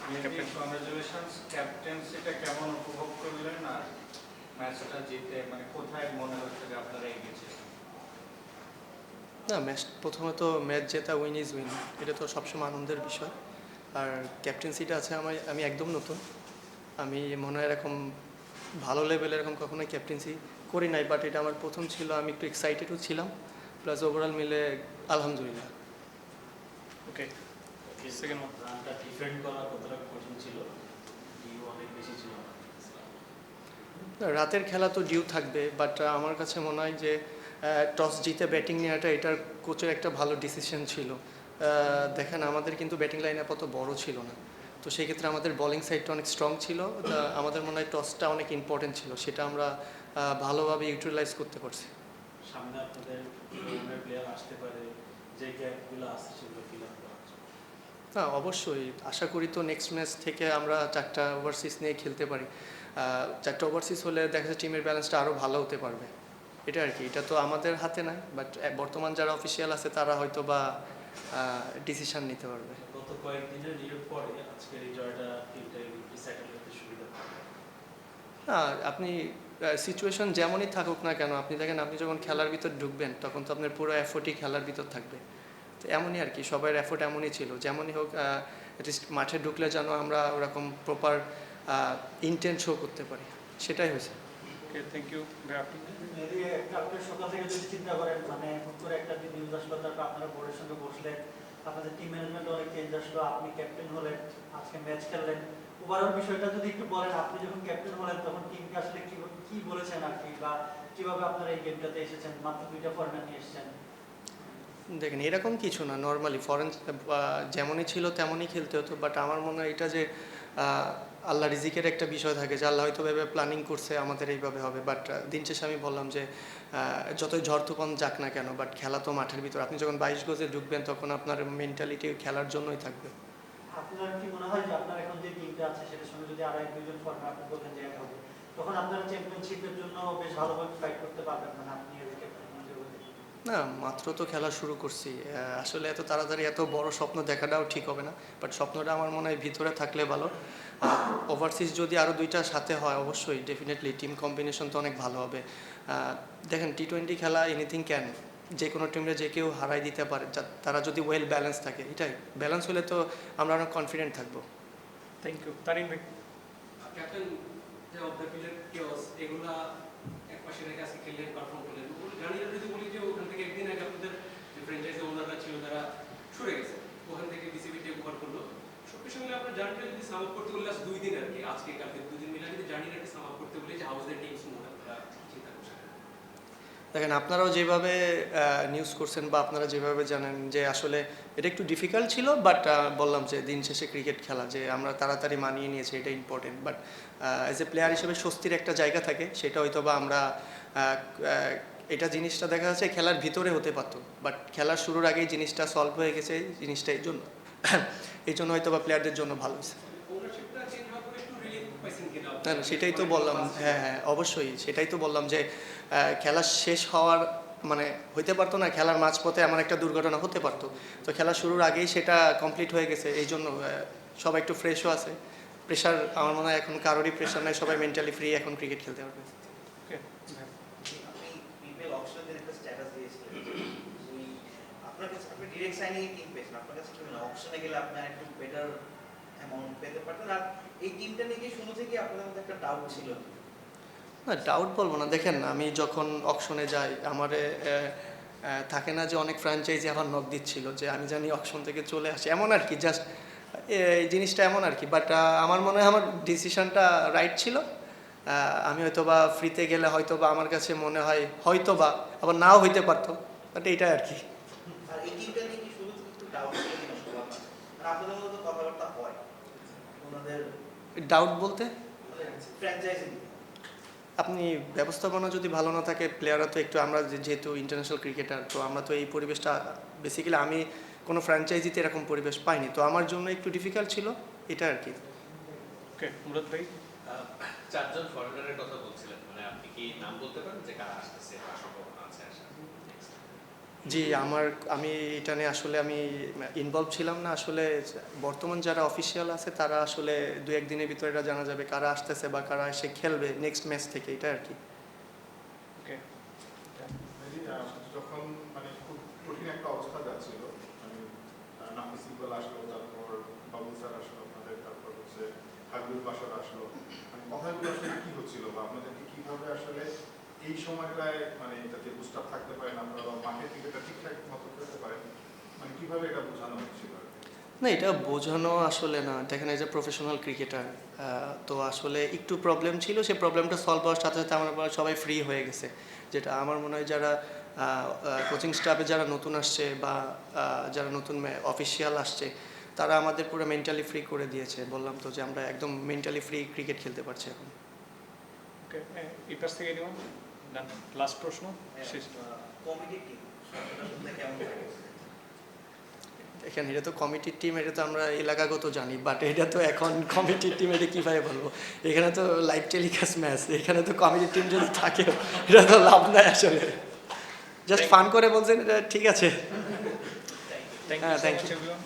Congratulations, ক্যাপ্টেন্সিটা কেমন উপভোগ করলেন আর ম্যাচটা জিতে মানে কোথায় মনে হচ্ছে যে আপনারা এগিয়েছেন? না, প্রথমে তো ম্যাচ জেতা উইন ইজ উইন, এটা তো সবসময় আনন্দের বিষয়। আর ক্যাপ্টেন্সিটা আছে আমি একদম নতুন, আমি মনে হয় এরকম ভালো লেভেলে এরকম কখনোই ক্যাপ্টেন্সি করি নাই, বাট এটা আমার প্রথম ছিল। আমি একটু এক্সাইটেডও ছিলাম, প্লাস ওভারঅল মিলে আলহামদুলিল্লাহ। ওকে, সেকেন্ড ওয়ান। রানটা ডিফেন্ড করা কতটা কঠিন ছিল? ডিউ অনেক বেশি ছিল। রাতের খেলা তো ডিউ থাকবে, বাট আমার কাছে মনে হয় যে টস জিতে ব্যাটিং নেওয়াটা এটার কোচের একটা ভালো ডিসিশন ছিল। দেখেন, আমাদের কিন্তু ব্যাটিং লাইন অত বড় ছিল না, তো সেই ক্ষেত্রে আমাদের বোলিং সাইডটা অনেক স্ট্রং ছিল। আমাদের মনে হয় টসটা অনেক ইম্পর্টেন্ট ছিল, সেটা আমরা ভালোভাবে ইউটিলাইজ করতে পারছি। সামনে আপনাদের প্লেয়ার আসতে পারে, যে গ্যাপগুলো আছে সেগুলো ফিল আপ করা হচ্ছে। না, অবশ্যই আশা করি তো নেক্সট ম্যাচ থেকে আমরা 4টা ওভারসিজ নিয়ে খেলতে পারি। 4টা ওভারসিজ হলে দেখা যাচ্ছে টিমের ব্যালেন্সটা আরও ভালো হতে পারবে। এটা আর কি, এটা তো আমাদের হাতে নাই, বাট বর্তমান যারা অফিসিয়াল আছে তারা হয়তো বা ডিসিশন নিতে পারবে। গত কয়েকদিনের নিয়োগ পরে আজকের এই জয়টা টিমটাকে সেটেল করতে সুবিধা পাবে। না, আপনি সিচুয়েশন যেমনই থাকুক না কেন, আপনি দেখেন আপনি যখন খেলার ভিতর ঢুকবেন তখন তো আপনার পুরো এফোর্টই খেলার ভিতর থাকবে। তো এমনই আর কি, সবার এফোর্ট এমনই ছিল, যেমনই হোক অ্যাটলিস্ট মাঠে ঢুকলে যেন আমরা ওরকম প্রপার ইন্টেন্ট শো করতে পারি, সেটাই হয়েছে। ওকে, থ্যাংক ইউ। যদি আপনি সকাল থেকে যদি চিন্তা করেন, মানে হুট করে একটা দিন নিউজ আসলো, তারপর আপনারা বোর্ডের সঙ্গে বসলেন, আপনাদের টিম ম্যানেজমেন্ট অনেক চেঞ্জ আসলো, আপনি ক্যাপ্টেন হলেন, আজকে ম্যাচ খেললেন, ওভারঅল বিষয়টা যদি একটু বলেন, আপনি যখন ক্যাপ্টেন হলেন তখন টিমকে আসলে কি বলেছেন আর কি, বা কিভাবে আপনারা এই গেমটাতে এসেছেন, মাত্র 2টা ফরম্যাট নিয়ে এসেছেন? দেখেন, এরকম কিছু না, নর্মালি ফরেন যেমনই ছিল তেমনই খেলতে হতো, বাট আমার মনে হয় এটা যে আল্লাহ রিজিকের একটা বিষয় থাকে, যে আল্লাহ হয়তো ভেবে প্ল্যানিং করছে আমাদের এইভাবে হবে। বাট দিন শেষে আমি বললাম যে যতই ঝড় তুফান যাক না কেন, বাট খেলা তো মাঠের ভিতর। আপনি যখন 22 গজে ঢুকবেন তখন আপনার মেন্টালিটি খেলার জন্যই থাকবে। আপনার কি মনে হয় যে আপনার এখন যে টিমটা আছে সেটার সঙ্গে যদি আরো 1-2 জন ফরম্যাট আপনি বললেন যে অ্যাড হবে, তখন আপনারা চ্যাম্পিয়নশিপের জন্য বেশ ভালোভাবে ফাইট করতে পারবেন? মানে আপনি এজ ক্যাপ্টেন মনে করেন? না, মাত্র তো খেলা শুরু করছি, আসলে এত তাড়াতাড়ি এত বড় স্বপ্ন দেখাটাও ঠিক হবে না, বাট স্বপ্নটা আমার মনে হয় ভিতরে থাকলে ভালো। ওভারসিজ যদি আরও 2টার সাথে হয়, অবশ্যই ডেফিনেটলি টিম কম্বিনেশন তো অনেক ভালো হবে। দেখেন, টি-20 খেলা এনিথিং ক্যান, যে কোনো টিমে যে কেউ হারাই দিতে পারে, তারা যদি ওয়েল ব্যালেন্স থাকে। এটাই ব্যালেন্স হলে তো আমরা অনেক কনফিডেন্ট থাকবো। Thank you. তারিন ভাই। ক্যাপ্টেন, যে অফ দ্য ফিল্ডের কেওস এগুলা একপাশে রেখে আজকে খেললেন, পারফর্ম করলেন। জানিয়ে যদি বলি যে ওখান থেকে একদিন আগে আপনাদের যে ফ্র্যাঞ্চাইজি ওনাররা ছিল তারা সরে গেছে, ওখান থেকে ডিসিবি টেক ওভার করলো। সবকিছু মিলে আপনার জার্নিটা যদি সাম আপ করতে বলি, লাস্ট 2 দিন আর কি, আজকে কালকে 2 দিন মিলে যদি জার্নিটাকে সাম আপ করতে বলি যে হাউস দ্য টিমস মোড আপনারা চিন্তা করছেন? দেখেন, আপনারাও যেভাবে নিউজ করছেন বা আপনারা যেভাবে জানেন যে আসলে এটা একটু ডিফিকাল্ট ছিল, বাট বললাম যে দিন শেষে ক্রিকেট খেলা, যে আমরা তাড়াতাড়ি মানিয়ে নিয়েছি, এটা important. But as a player হিসেবে স্বস্তির একটা জায়গা থাকে, সেটা হয়তো বা আমরা এটা জিনিসটা দেখা যাচ্ছে খেলার ভিতরে হতে পারতো, বাট খেলার শুরুর আগেই জিনিসটা সলভ হয়ে গেছে, জিনিসটা এই জন্য এই জন্য হয়তো বা প্লেয়ারদের জন্য ভালো হয়েছে। ওনারশিপটা চেঞ্জ হওয়ার পরে একটু রিলিফ পাইছেন কিনা? না না, সেটাই তো বললাম। হ্যাঁ হ্যাঁ, অবশ্যই সেটাই তো বললাম যে খেলা শেষ হওয়ার মানে হইতে পারতো না, খেলার মাঝপথে এমন একটা দুর্ঘটনা হতে পারতো, তো খেলা শুরুর আগেই সেটা কমপ্লিট হয়ে গেছে, এই জন্য সবাই একটু ফ্রেশও আছে। প্রেশার আমার মনে হয় এখন কারোরই প্রেশার নাই, সবাই মেন্টালি ফ্রি, এখন ক্রিকেট খেলতে পারবে। ওকে, আপনি পিপল অকশনের একটা স্ট্যাটাস দিয়েছিলেন, ওই আপনার কাছে আপনি ডিরেক্ট সাইনিং টিম পেয়েছেন, আপনার কাছে কি মানে অকশনে গেলে আপনার একটু বেটার অ্যামাউন্ট পেতে পারতেন? আর এই টিমটা নিয়ে কি শুরু থেকে আপনাদের মধ্যে একটা ডাউট ছিল? না, ডাউট বলবো না। দেখেন, আমি যখন অকশনে যাই আমার থাকে না যে অনেক ফ্র্যাঞ্চাইজি আমার নক দিচ্ছিল যে আমি জানি অকশন থেকে চলে আসি, এমন আর কি, জাস্ট এই জিনিসটা এমন আর কি। বাট আমার মনে হয় আমার ডিসিশনটা রাইট ছিল। আমি হয়তো বা ফ্রিতে গেলে হয়তো বা আমার কাছে মনে হয় হয়তো বা আবার নাও হইতে পারতো, বাট এইটাই আর কি। আর এই টিমটা নিয়ে কি শুরু থেকে একটু ডাউট ছিল কিনা সবার মাঝে? আর আপনাদের মধ্যে তো কথাবার্তা হয় ওনাদের ডাউট বলতে ফ্র্যাঞ্চাইজি নিয়ে? আপনি ব্যবস্থাপনা যদি ভালো না থাকে, প্লেয়াররা তো একটু, আমরা যেহেতু ইন্টারন্যাশনাল ক্রিকেটার, তো আমরা তো এই পরিবেশটা বেসিক্যালি আমি কোনো ফ্র্যাঞ্চাইজিতে এরকম পরিবেশ পাইনি, তো আমার জন্য একটু ডিফিকাল্ট ছিল, এটা আর কি। ওকে, মুরাদ ভাই। 4 জন ফরেনারের কথা বলছিলেন, মানে আপনি কি নাম বলতে পারেন যে কারা আসতেছে বা সম্ভাবনা আছে আসা? জি আমি এটা নিয়ে আসলে আমি ইনভলভ ছিলাম না আসলে। বর্তমান যারা অফিসিয়াল আছে তারা আসলে 2-1 দিনের ভিতরে এটা জানা যাবে কারা আসতেছে বা কারা এসে খেলবে নেক্সট ম্যাচ থেকে, এটা আর কি। ওকে যখন মানে খুব কঠিন একটা অবস্থা যাচ্ছিল, মানে নাফিস ইকবাল আসলো, তারপর বাবুল স্যার আসলো আপনাদের, তারপর হচ্ছে হাবিবুল বাশার আসলো, মানে কথাগুলো আসলে কি হচ্ছিল বা আপনাদেরকে কিভাবে আসলে এই সময়টায় মানে যাতে বুস্ট আপ থাকতে পারেন আপনারা বা মাঠের ক্রিকেটটা ঠিকঠাক মতো খেলতে পারেন, মানে কিভাবে এটা বোঝানো হচ্ছিল? না এটা বোঝানো আসলে না, দেখেন এজ এ প্রফেশনাল ক্রিকেটার তো আসলে একটু প্রবলেম ছিল, সেই প্রবলেমটা সলভ হওয়ার সাথে সাথে আমরা সবাই ফ্রি হয়ে গেছে। যেটা আমার মনে হয় যারা কোচিং স্টাফে যারা নতুন আসছে বা যারা নতুন অফিসিয়াল আসছে তারা আমাদের পুরো মেন্টালি ফ্রি করে দিয়েছে। বললাম তো যে আমরা একদম মেন্টালি ফ্রি ক্রিকেট খেলতে পারছি এখন। ওকে এই পাশ থেকে নিলাম ডান। লাস্ট প্রশ্ন শেষ। কমিটি টিম সবটা কেমন লাগে? এখানে এটা তো কমিটির টিম, এটা তো আমরা এলাকাগত জানি, বাট এটা তো এখন কমিটির টিম এটা কীভাবে বলবো? এখানে তো লাইভ টেলিকাস্ট ম্যাচ, এখানে তো কমিটির টিম যদি থাকে এটা তো লাভ নাই আসলে। জাস্ট ফান করে বলছেন, এটা ঠিক আছে। থ্যাংক হ্যাঁ, you thank so you. Much everyone.